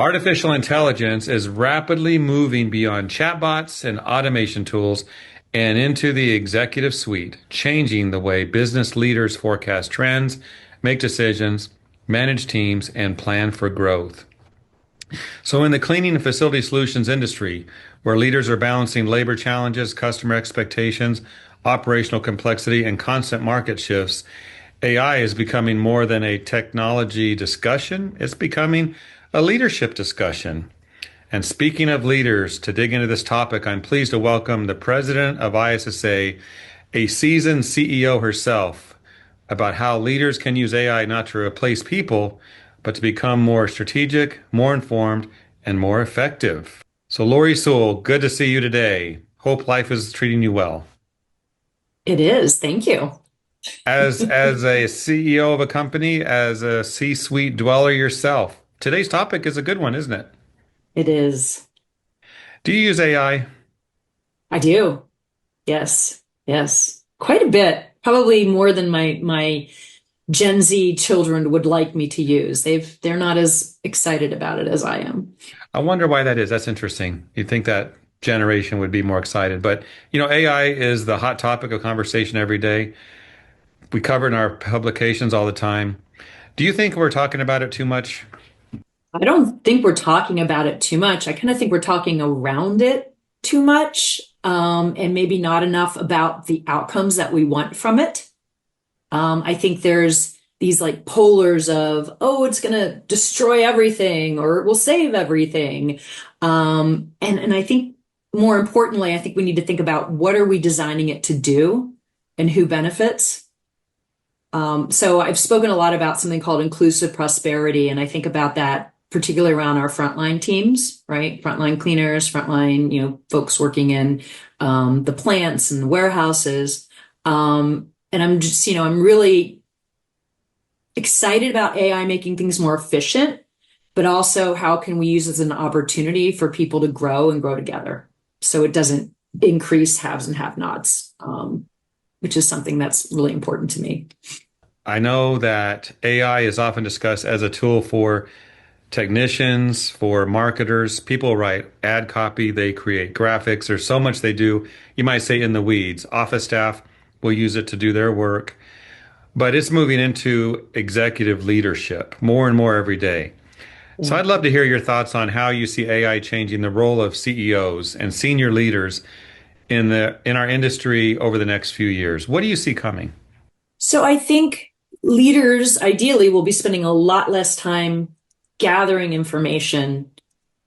Artificial intelligence is rapidly moving beyond chatbots and automation tools and into the executive suite, changing the way business leaders forecast trends, make decisions, manage teams, and plan for growth. So, in the cleaning and facility solutions industry, where leaders are balancing labor challenges, customer expectations, operational complexity, and constant market shifts, AI is becoming more than a technology discussion. It's becoming a leadership discussion. And speaking of leaders, to dig into this topic, I'm pleased to welcome the president of ISSA, a seasoned CEO herself, about how leaders can use AI not to replace people, but to become more strategic, more informed, and more effective. So, Laurie Sewell, good to see you today. Hope life is treating you well. It is. Thank you. As a CEO of a company, as a C-suite dweller yourself, today's topic is a good one, isn't it? It is. Do you use AI? I do. Yes. Yes. Quite a bit. Probably more than my Gen Z children would like me to use. They're not as excited about it as I am. I wonder why that is. That's interesting. You'd think that generation would be more excited, but AI is the hot topic of conversation every day. We cover it in our publications all the time. Do you think we're talking about it too much? I don't think we're talking about it too much. I kind of think we're talking around it too much, and maybe not enough about the outcomes that we want from it. I think there's these like polars of, oh, it's going to destroy everything or it will save everything. And I think more importantly, I think we need to think about what are we designing it to do and who benefits. So I've spoken a lot about something called inclusive prosperity, and I think about that particularly around our frontline teams, right? Frontline cleaners, frontline, folks working in the plants and the warehouses. And I'm just, I'm really excited about AI making things more efficient, but also how can we use it as an opportunity for people to grow and grow together so it doesn't increase haves and have-nots, which is something that's really important to me. I know that AI is often discussed as a tool for technicians, for marketers. People write ad copy, they create graphics. There's so much they do. You might say in the weeds. Office staff will use it to do their work, but it's moving into executive leadership more and more every day. So Yeah. I'd love to hear your thoughts on how you see AI changing the role of CEOs and senior leaders in our industry over the next few years. What do you see coming? So I think leaders ideally will be spending a lot less time gathering information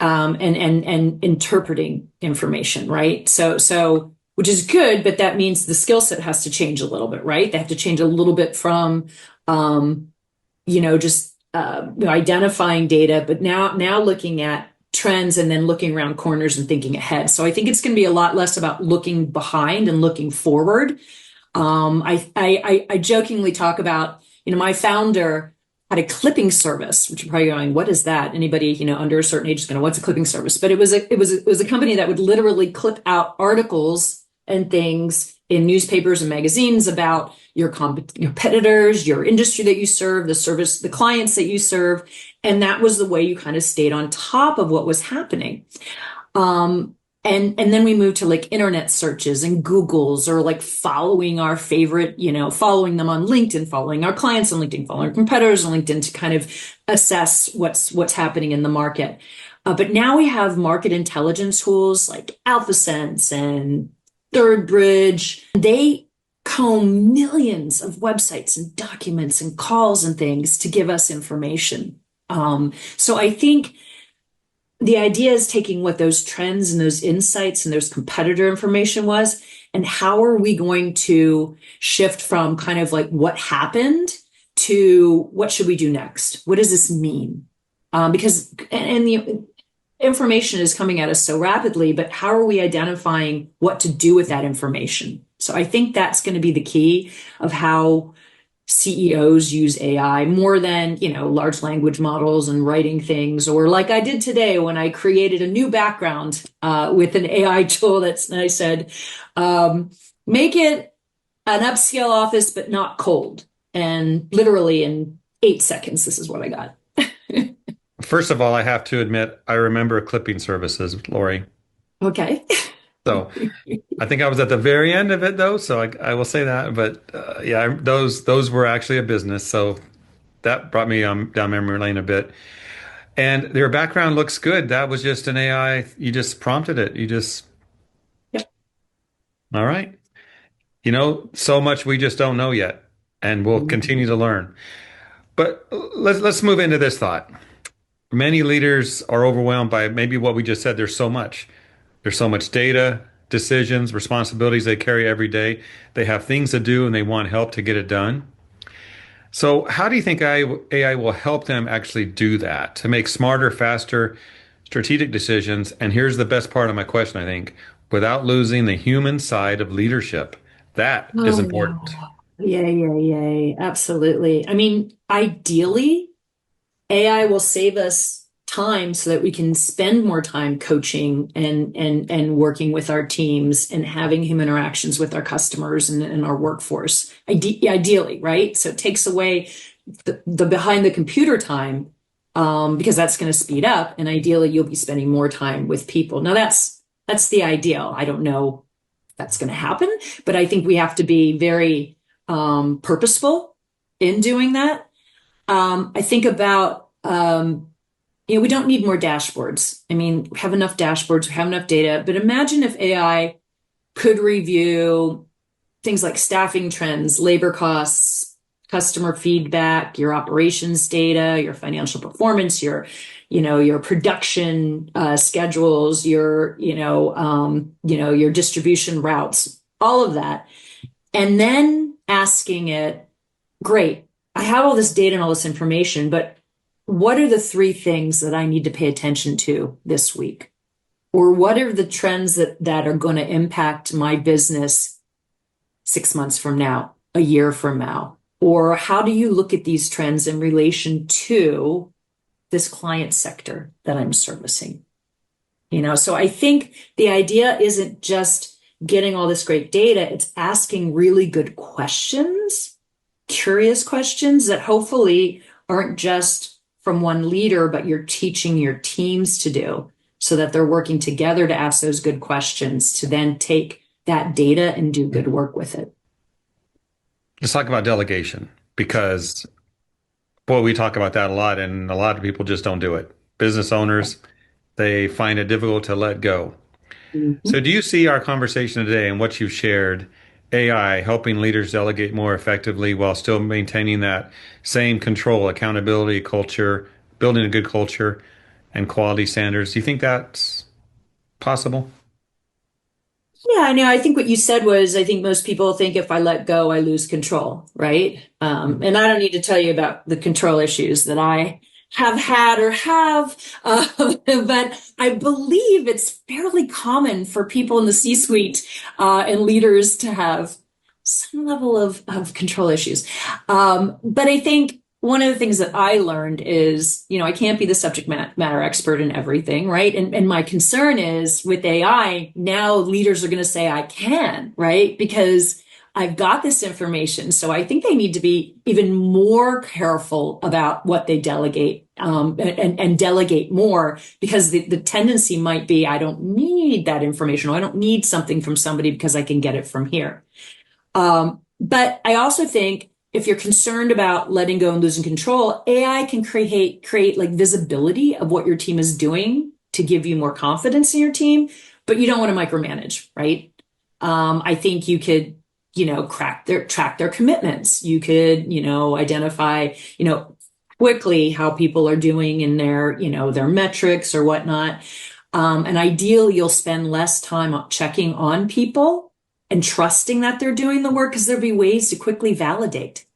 and interpreting information, right? So which is good, but that means the skill set has to change a little bit, right? They have to change a little bit from just identifying data, but now looking at trends and then looking around corners and thinking ahead. So I think it's going to be a lot less about looking behind and looking forward. I jokingly talk about, my founder had a clipping service, which you're probably going, what is that? Anybody, under a certain age is going to, what's a clipping service? But it was a company that would literally clip out articles and things in newspapers and magazines about your competitors, your industry that you serve, the clients that you serve. And that was the way you kind of stayed on top of what was happening. And then we moved to like internet searches and Googles or like following our favorite, following them on LinkedIn, following our clients on LinkedIn, following our competitors on LinkedIn to kind of assess what's happening in the market. But now we have market intelligence tools like AlphaSense and Third Bridge. They comb millions of websites and documents and calls and things to give us information. So I think the idea is taking what those trends and those insights and those competitor information was, and how are we going to shift from kind of like what happened to what should we do next? What does this mean? Because the information is coming at us so rapidly, but how are we identifying what to do with that information? So I think that's going to be the key of how CEOs use AI more than, large language models and writing things, or like I did today when I created a new background with an AI tool and I said, make it an upscale office, but not cold. And literally in 8 seconds, this is what I got. First of all, I have to admit, I remember clipping services, Lori. Okay. So I think I was at the very end of it though, so I will say that. But yeah, those were actually a business, so that brought me down memory lane a bit. And their background looks good. That was just an AI. You just prompted it. You just, Yep. all right. You know, so much we just don't know yet, and we'll continue to learn. But let's move into this thought. Many leaders are overwhelmed by maybe what we just said. There's so much. There's so much data, decisions, responsibilities they carry every day. They have things to do and they want help to get it done. So, how do you think AI will help them actually do that to make smarter, faster, strategic decisions? And here's the best part of my question, I think, without losing the human side of leadership. That is Oh, important. yeah, yeah, yeah, absolutely. I mean, ideally, AI will save us time so that we can spend more time coaching and working with our teams and having human interactions with our customers and our workforce. Ideally, right? So it takes away the behind the computer time, because that's going to speed up, and ideally you'll be spending more time with people. Now that's the ideal. I don't know if that's going to happen, but I think we have to be very purposeful in doing that. I think about, we don't need more dashboards. I mean, we have enough dashboards, we have enough data, but imagine if AI could review things like staffing trends, labor costs, customer feedback, your operations data, your financial performance, your production schedules, your distribution routes, all of that, and then asking it, great, I have all this data and all this information, but what are the three things that I need to pay attention to this week? Or what are the trends that are going to impact my business 6 months from now, a year from now? Or how do you look at these trends in relation to this client sector that I'm servicing? So I think the idea isn't just getting all this great data, it's asking really good questions, curious questions that hopefully aren't just from one leader, but you're teaching your teams to do so that they're working together to ask those good questions to then take that data and do good work with it. Let's talk about delegation because, boy, we talk about that a lot, and a lot of people just don't do it. Business owners, they find it difficult to let go. So, Mhm. do you see our conversation today and what you've shared, AI helping leaders delegate more effectively while still maintaining that same control, accountability, culture, building a good culture and quality standards? Do you think that's possible? Yeah, I know. I think what you said was, I think most people think if I let go, I lose control, right? And I don't need to tell you about the control issues that I have had or have, but I believe it's fairly common for people in the C-suite and leaders to have some level of control issues. But I think one of the things that I learned is, I can't be the subject matter expert in everything, right? And my concern is with AI, now leaders are going to say I can, right? Because I've got this information. So I think they need to be even more careful about what they delegate, and delegate more, because the tendency might be, I don't need that information, or I don't need something from somebody because I can get it from here. But I also think if you're concerned about letting go and losing control, AI can create like visibility of what your team is doing to give you more confidence in your team, but you don't want to micromanage, right? I think you could, track their commitments. You could, identify, quickly how people are doing in their metrics or whatnot. And ideally, you'll spend less time checking on people and trusting that they're doing the work, because there'll be ways to quickly validate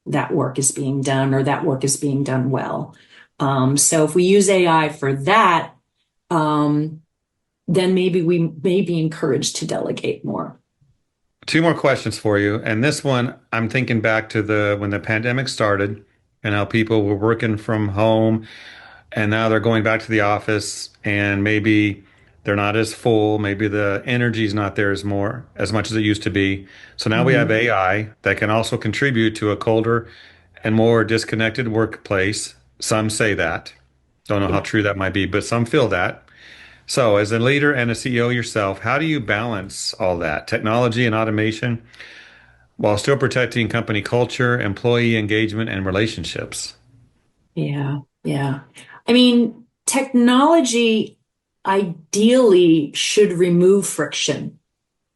that work is being done or that work is being done well. So if we use AI for that, um, then maybe we may be encouraged to delegate more. Two more questions for you. And this one, I'm thinking back to the when the pandemic started and how people were working from home and now they're going back to the office and maybe they're not as full, maybe the energy's not there as much as it used to be. So now we have Mhm. AI that can also contribute to a colder and more disconnected workplace. Some say that. Don't know how Yeah. true that might be, but some feel that. So, as a leader and a CEO yourself, how do you balance all that technology and automation while still protecting company culture, employee engagement, and relationships? Yeah. Yeah. I mean, technology ideally should remove friction,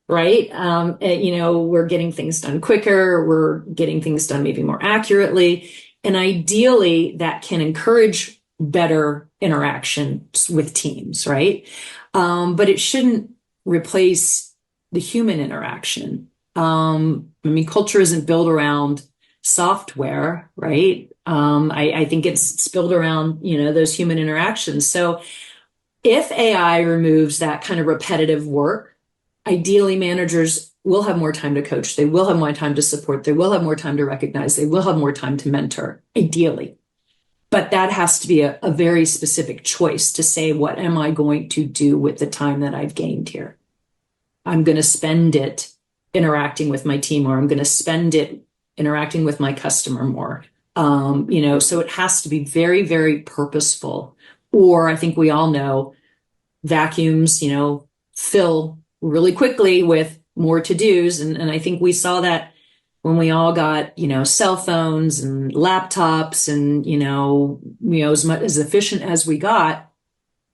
right? We're getting things done quicker, we're getting things done maybe more accurately. And ideally, that can encourage better interactions with teams, right? But it shouldn't replace the human interaction. I mean, culture isn't built around software, right? I think it's built around, those human interactions. So if AI removes that kind of repetitive work, ideally managers will have more time to coach. They will have more time to support. They will have more time to recognize. They will have more time to mentor, ideally. But that has to be a very specific choice to say, what am I going to do with the time that I've gained here? I'm going to spend it interacting with my team, or I'm going to spend it interacting with my customer more. So it has to be very, very purposeful. Or I think we all know vacuums, fill really quickly with more to-dos. And I think we saw that when we all got, cell phones and laptops and, as much as efficient as we got,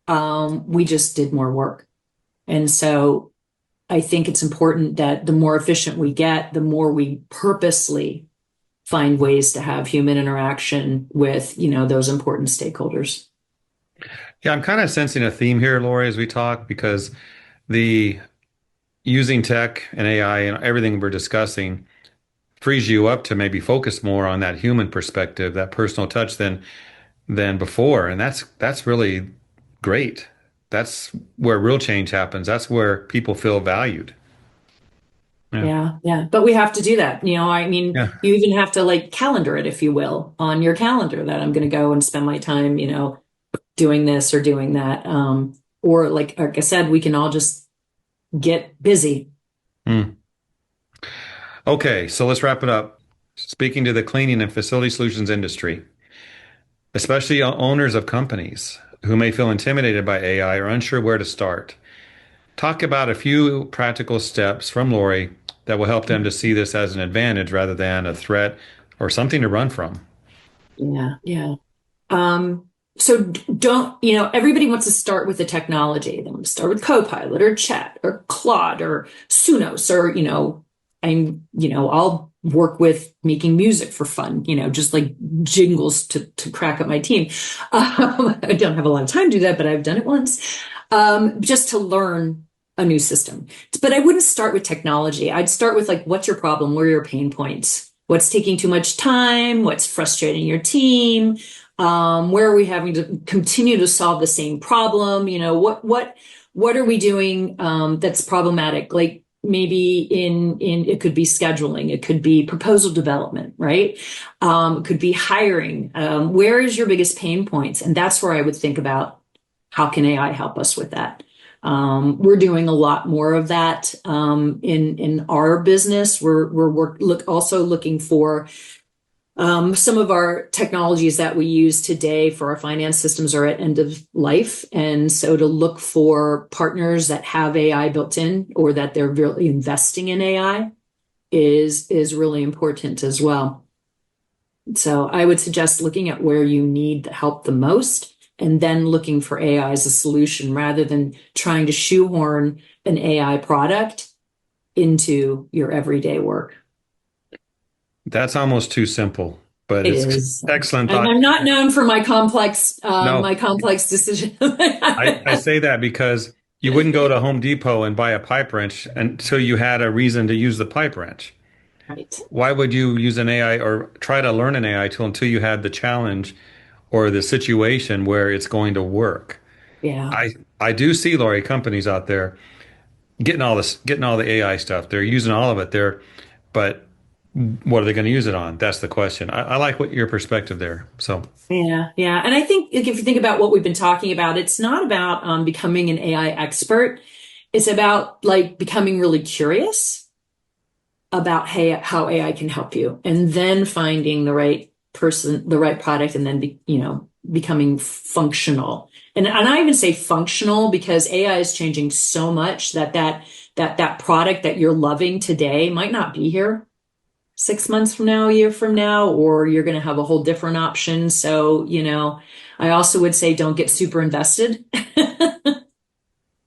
we just did more work. And so I think it's important that the more efficient we get, the more we purposely find ways to have human interaction with, those important stakeholders. Yeah, I'm kind of sensing a theme here, Lori, as we talk, because the using tech and AI and everything we're discussing frees you up to maybe focus more on that human perspective, that personal touch than before. And that's really great. That's where real change happens. That's where people feel valued. Yeah. Yeah, yeah. But we have to do that. I mean, Yeah. you even have to like calendar it, if you will, on your calendar that I'm going to go and spend my time, doing this or doing that. Or like I said, we can all just get busy. Hmm. Okay, so let's wrap it up. Speaking to the cleaning and facility solutions industry, especially owners of companies who may feel intimidated by AI or unsure where to start. Talk about a few practical steps from Lori that will help them to see this as an advantage rather than a threat or something to run from. Yeah, yeah. So don't, everybody wants to start with the technology. They want to start with Copilot or Chat or Claude or Sunos or, I'll work with making music for fun, just like jingles to crack up my team. I don't have a lot of time to do that, but I've done it once, just to learn a new system. But I wouldn't start with technology. I'd start with like, what's your problem? Where are your pain points? What's taking too much time? What's frustrating your team? Where are we having to continue to solve the same problem? What are we doing that's problematic? Like maybe in it could be scheduling, it could be proposal development, right? It could be hiring. Where is your biggest pain points? And that's where I would think about, how can AI help us with that? We're doing a lot more of that in our business. We're also looking for some of our technologies that we use today for our finance systems are at end of life. And so to look for partners that have AI built in, or that they're really investing in AI, is really important as well. So I would suggest looking at where you need the help the most, and then looking for AI as a solution rather than trying to shoehorn an AI product into your everyday work. That's almost too simple, but It it's is. excellent I'm, thought. I'm not known for No, my complex decision. I say that because you wouldn't go to Home Depot and buy a pipe wrench until you had a reason to use the pipe wrench. Right. Why would you use an AI or try to learn an AI tool until you had the challenge or the situation where it's going to work? Yeah. I do see, Laurie, companies out there getting all the AI stuff. They're using all of it there, but what are they going to use it on? That's the question. I like what your perspective there. So Yeah. Yeah. And I think like, if you think about what we've been talking about, it's not about becoming an AI expert. It's about like becoming really curious about, hey, how AI can help you, and then finding the right person, the right product, and then becoming functional. And I even say functional because AI is changing so much that product that you're loving today might not be here 6 months from now, a year from now, or you're going to have a whole different option. So, I also would say don't get super invested.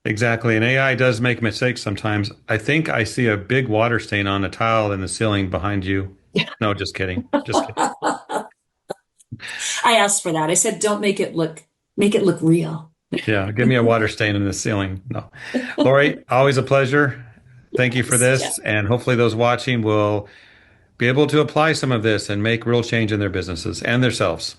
Exactly. And AI does make mistakes sometimes. I think I see a big water stain on the tile in the ceiling behind you. No, just kidding. Just kidding. I asked for that. I said, don't make it look real. Yeah, give me a water stain in the ceiling. No. Laurie, always a pleasure. Thank you for Yeah. this. And hopefully those watching will be able to apply some of this and make real change in their businesses and themselves.